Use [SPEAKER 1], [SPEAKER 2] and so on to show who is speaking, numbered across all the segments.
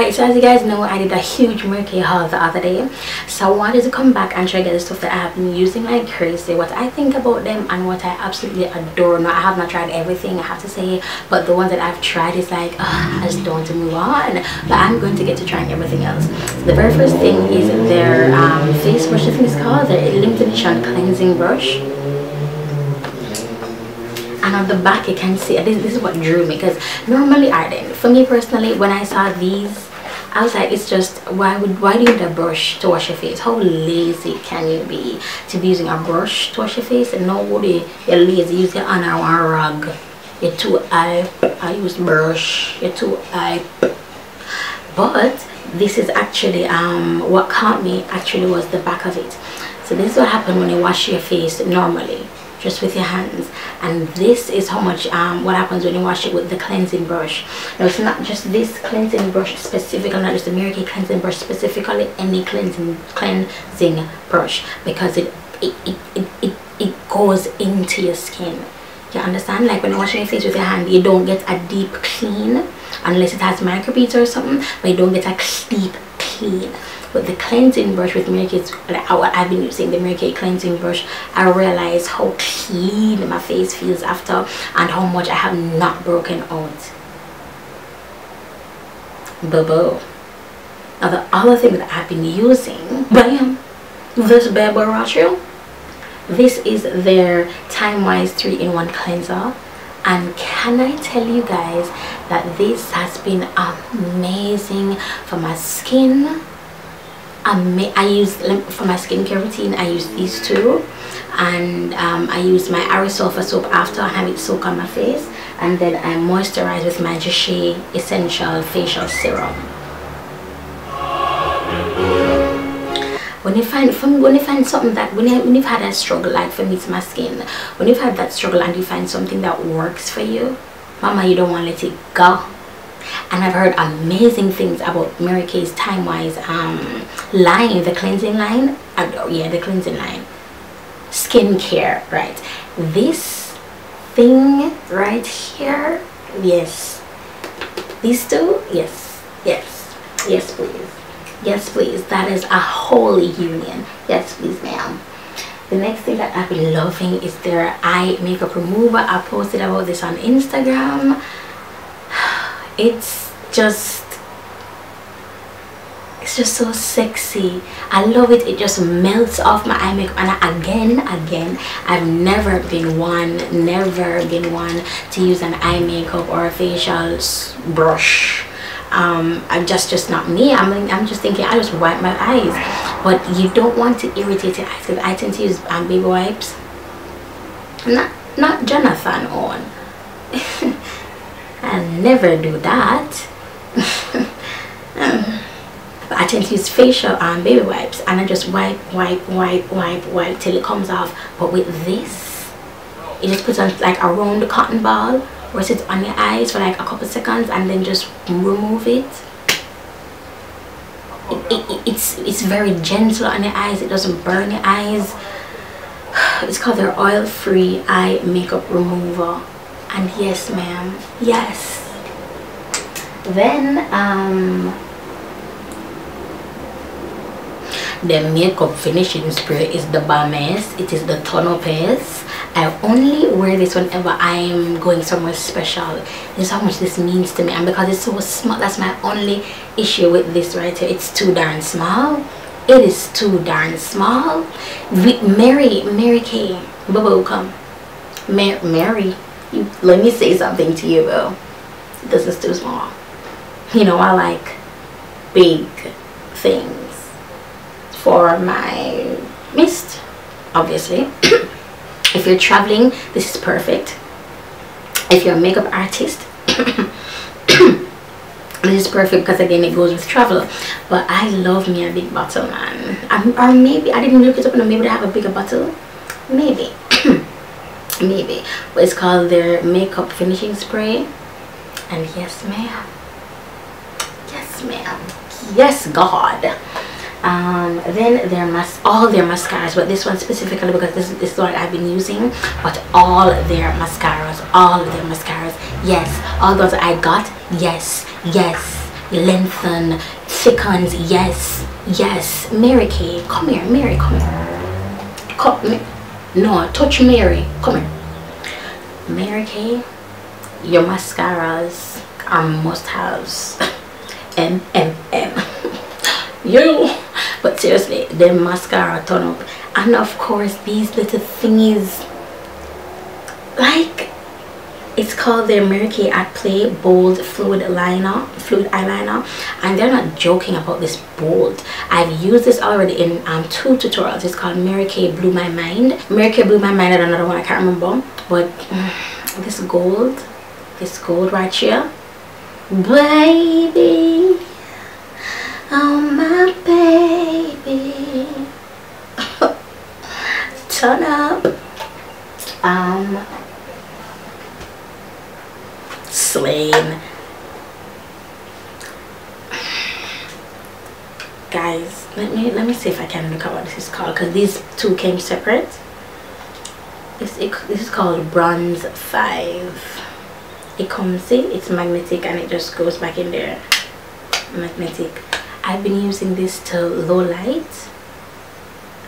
[SPEAKER 1] Alright, so as you guys know, I did a huge MaryKay haul the other day, so I wanted to come back and try to get the stuff that I have been using like crazy, what I think about them and what I absolutely adore. Now I have not tried everything, I have to say, but the ones that I've tried is like, I just don't want to move on, but I'm going to get to trying everything else. So the very first thing is their face brush, I think it's called, their limited edition cleansing brush. And on the back you can see, this is what drew me, because normally for me personally, when I saw these, I was like, it's just, why do you need a brush to wash your face? How lazy can you be to be using a brush to wash your face? And nobody, you're lazy, use your hand or a rag. You're too hype, I use brush, you're too hype. But this is actually, what caught me actually was the back of it. So this is what happens when you wash your face normally, just with your hands, and this is how much what happens when you wash it with the cleansing brush. Now it's not just this cleansing brush specifically, not just the MaryKay cleansing brush specifically, any cleansing brush, because it goes into your skin. You understand? Like when you're washing your face with your hand, you don't get a deep clean unless it has microbeads or something, but you don't get a deep clean. With the cleansing brush with MaryKay, what I've been using, the MaryKay cleansing brush, I realize how clean my face feels after and how much I have not broken out. Boo-boo. Now the other thing that I've been using, bam, this bad boy right here. This is their Timewise 3-in-1 cleanser, and can I tell you guys that this has been amazing for my skin. I use, for my skincare routine, I use these two, and I use my aerosol soap after I have it soak on my face, and then I moisturize with my JamaicanMakeUpArtist essential facial serum. When you find something that when you've had a struggle, like for me it's my skin, when you've had that struggle and you find something that works for you, mama, you don't want to let it go. And I've heard amazing things about MaryKay's Timewise line, the cleansing line. Yeah, the cleansing line, skincare, right? This thing right here, yes, these two, yes, please, yes please, that is a holy union. Yes please, ma'am. The next thing that I've been loving is their eye makeup remover. I posted about this on Instagram. It's just so sexy. I love it. It just melts off my eye makeup. And again, I've never been one to use an eye makeup or a facial brush. I'm just not me. I'm just thinking, I just wipe my eyes. But you don't want to irritate your eyes, because I tend to use baby wipes. Not Jonathan on. I never do that. But I tend to use facial baby wipes, and I just wipe till it comes off. But with this, it just puts on like a round cotton ball, or sits on your eyes for like a couple seconds and then just remove it. It's very gentle on your eyes. It doesn't burn your eyes. It's called their oil-free eye makeup remover. And yes ma'am, yes. Then the makeup finishing spray is the bombest. It is the ton of paste. I only wear this whenever I'm going somewhere special. This is how much this means to me, and because it's so small, that's my only issue with this right here. It's too darn small. It is too darn small. MaryKay, Boo, come. Mary, let me say something to you, boo. This is too small. You know, I like big things for my mist, obviously. If you're traveling, this is perfect. If you're a makeup artist, this is perfect, because again it goes with travel. But I love me a big bottle, man. Or maybe I didn't look it up, and maybe they have a bigger bottle, maybe. Maybe. But it's called their makeup finishing spray, and yes ma'am, yes god. Then all their mascaras, but this one specifically because this is what I've been using, but all their mascaras, yes, all those I got, yes, lengthen, thickens. Yes, yes. MaryKay, come here. Mary, come here. Come. No, touch Mary. Come here. MaryKay, your mascaras are must-haves. M. Yo. But seriously, the mascara turn up. And of course, these little thingies, like, it's called their MaryKay at Play Bold Fluid Eyeliner, and they're not joking about this bold. I've used this already in 2 tutorials. It's called MaryKay Blew My Mind. MaryKay Blew My Mind and another one I can't remember. But this gold right here, baby, oh my baby, turn up. Slain. Guys, let me see if I can look at what this is called, because these two came separate. This is called Bronze 5. It comes, see, it's magnetic and it just goes back in there. Magnetic. I've been using this to low light.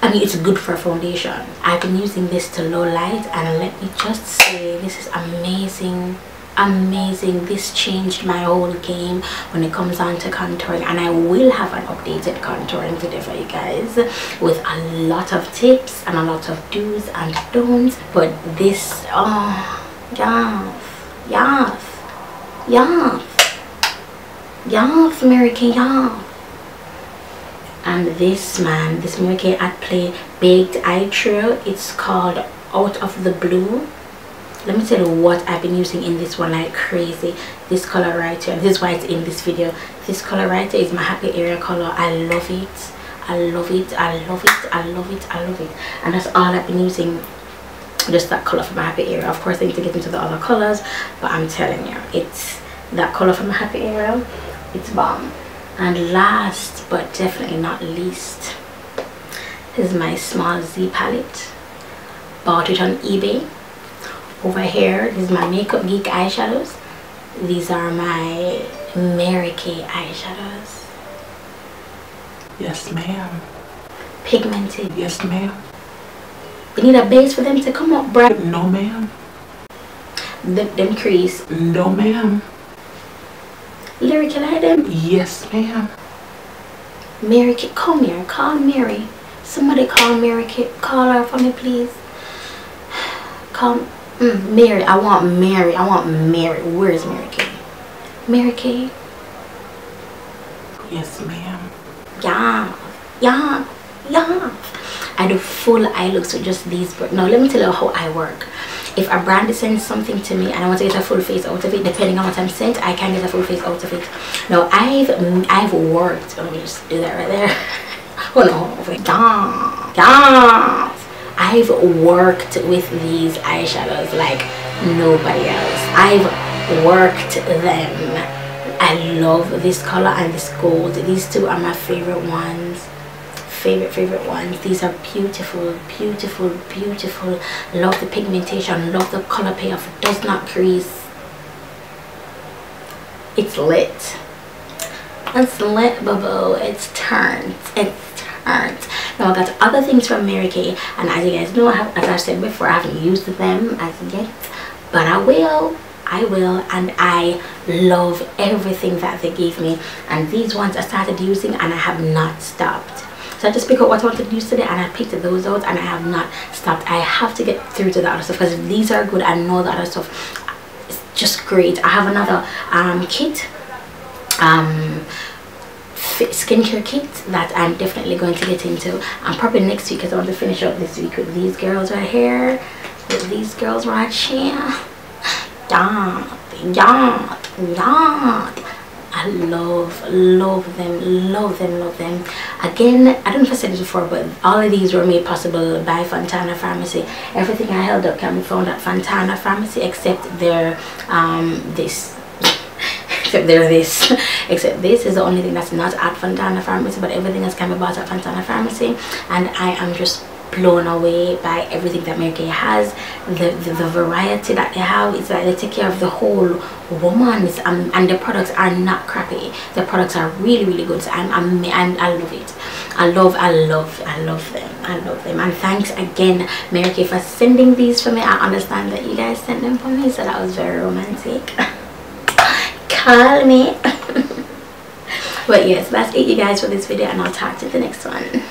[SPEAKER 1] I mean, it's good for foundation. I've been using this to low light, and let me just say, this is amazing. Amazing. This changed my whole game when it comes on to contouring, and I will have an updated contouring video for you guys with a lot of tips and a lot of do's and don'ts. But this, oh yes, MaryKay, yeah. And this, man, this MaryKay at Play Baked Eye Trio, it's called Out of the Blue. Let me tell you what I've been using in this one like crazy. This color right here, this is why it's in this video. This color right here is my happy area color. I love it. I love it. I love it. I love it. I love it. And that's all I've been using, just that color for my happy area. Of course I need to get into the other colors, but I'm telling you, it's that color for my happy area. It's bomb. And last but definitely not least, this is my small Z palette. Bought it on eBay. Over here, this is my Makeup Geek eyeshadows. These are my MaryKay eyeshadows.
[SPEAKER 2] Yes, ma'am.
[SPEAKER 1] Pigmented.
[SPEAKER 2] Yes, ma'am.
[SPEAKER 1] We need a base for them to come up bright.
[SPEAKER 2] No, ma'am.
[SPEAKER 1] Them crease.
[SPEAKER 2] No, ma'am.
[SPEAKER 1] Lyric, can I them?
[SPEAKER 2] Yes, ma'am.
[SPEAKER 1] MaryKay, come here. Call Mary. Somebody call MaryKay. Call her for me, please. Call Mary. I want Mary. I want Mary. Where is MaryKay? MaryKay.
[SPEAKER 2] Yes, ma'am.
[SPEAKER 1] Yeah. I do full eye looks with just these. Now let me tell you how I work. If a brand sends something to me and I want to get a full face out of it, depending on what I'm sent, I can get a full face out of it. Now I've worked. Let me just do that right there. Hold on. Yeah. I've worked with these eyeshadows like nobody else. I've worked them. I love this color and this gold. These two are my favorite ones. Favorite ones. These are beautiful. Love the pigmentation, love the color payoff. It does not crease. It's lit. It's lit, boo. It's turned. Now I got other things from MaryKay, and as you guys know, as I said before, I haven't used them as yet, but I will, and I love everything that they gave me. And these ones I started using and I have not stopped. So I just pick up what I wanted to use today and I picked those out, and I have not stopped. I have to get through to the other stuff, because if these are good, I know the other stuff is just great. I have another kit, skincare kit that I'm definitely going to get into, and probably next week, because I want to finish up this week with these girls right here, with these girls right here. I love them. Again, I don't know if I said it before, but all of these were made possible by Fontana Pharmacy. Everything I held up can be found at Fontana Pharmacy except their this. Except this is the only thing that's not at Fontana Pharmacy, but everything else can be bought at Fontana Pharmacy. And I am just blown away by everything that MaryKay has. The variety that they have, it's like they take care of the whole woman. And the products are not crappy. The products are really, really good. So I love it. I love them. And thanks again, MaryKay, for sending these for me. I understand that you guys sent them for me, so that was very romantic. Call me. But yes, that's it, you guys, for this video, and I'll talk to you in the next one.